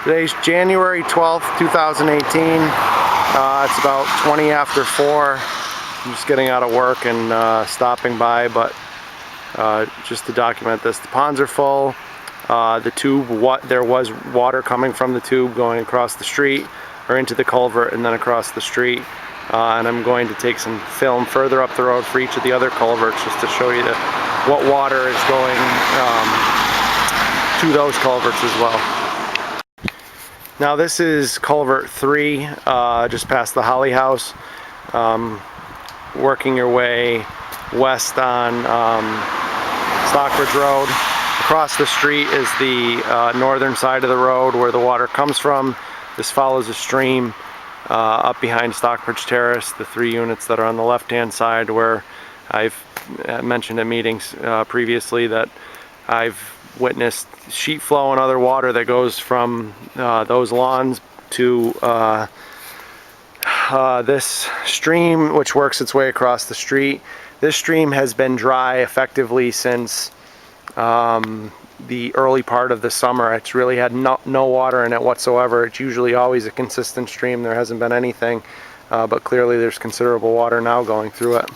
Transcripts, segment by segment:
Today's January 12th, 2018. It's about 20 after 4. I'm just getting out of work and stopping by, but just to document this. The ponds are full. The tube, there was water coming from the tube going across the street or into the culvert and then across the street. And I'm going to take some film further up the road for each of the other culverts just to show you what water is going to those culverts as well. Now this is culvert 3, just past the Holly House. Working your way west on Stockbridge Road. Across the street is the northern side of the road where the water comes from. This follows a stream up behind Stockbridge Terrace, the 3 units that are on the left-hand side, where I've mentioned at meetings previously that I've witnessed sheet flow and other water that goes from those lawns to this stream, which works its way across the street. This stream has been dry effectively since the early part of the summer. It's really had no water in it whatsoever. It's usually always a consistent stream. There hasn't been anything, but clearly there's considerable water now going through it.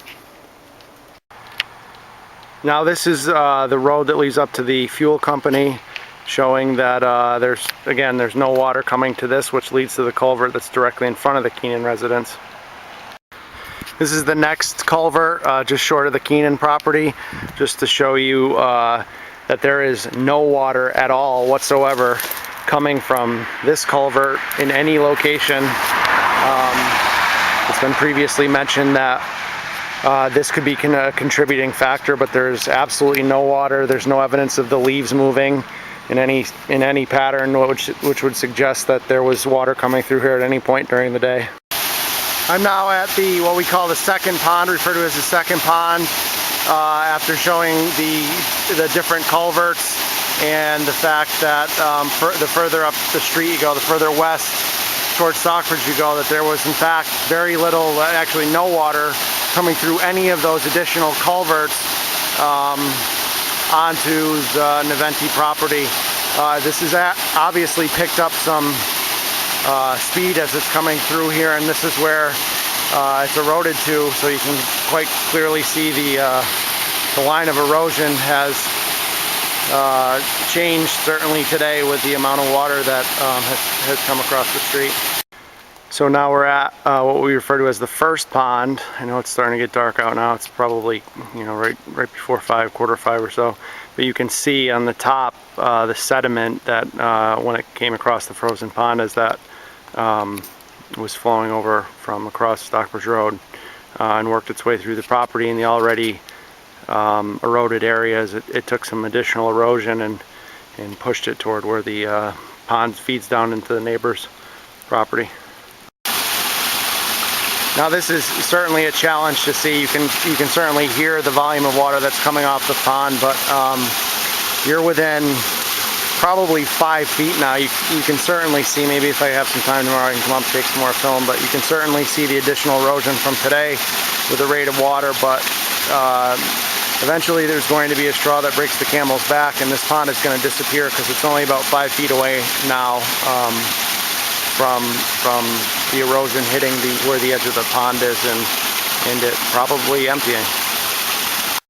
Now this is the road that leads up to the fuel company, showing that there's no water coming to this, which leads to the culvert that's directly in front of the Keenan residence. This is the next culvert, just short of the Keenan property, just to show you that there is no water at all whatsoever coming from this culvert in any location. It's been previously mentioned that this could be a contributing factor, but there's absolutely no water. There's no evidence of the leaves moving in any pattern, which would suggest that there was water coming through here at any point during the day. I'm now at what we call the second pond, referred to as the second pond, after showing the different culverts and the fact that the further up the street you go, the further west towards Stockbridge you go, that there was in fact very little, actually no water coming through any of those additional culverts onto the Naventi property. This has obviously picked up some speed as it's coming through here, and this is where it's eroded to, so you can quite clearly see the line of erosion has changed certainly today with the amount of water that has come across the street. So now we're at what we refer to as the first pond. I know it's starting to get dark out now. It's probably, right before 5, quarter 5 or so. But you can see on the top the sediment that when it came across the frozen pond as that was flowing over from across Stockbridge Road and worked its way through the property in the already eroded areas. It took some additional erosion and pushed it toward where the pond feeds down into the neighbor's property. Now this is certainly a challenge to see. You can certainly hear the volume of water that's coming off the pond, but you're within probably 5 feet now. You can certainly see, maybe if I have some time tomorrow I can come up and take some more film, but you can certainly see the additional erosion from today with the rate of water, but eventually there's going to be a straw that breaks the camel's back, and this pond is going to disappear because it's only about 5 feet away now from the erosion hitting where the edge of the pond is and it probably emptying.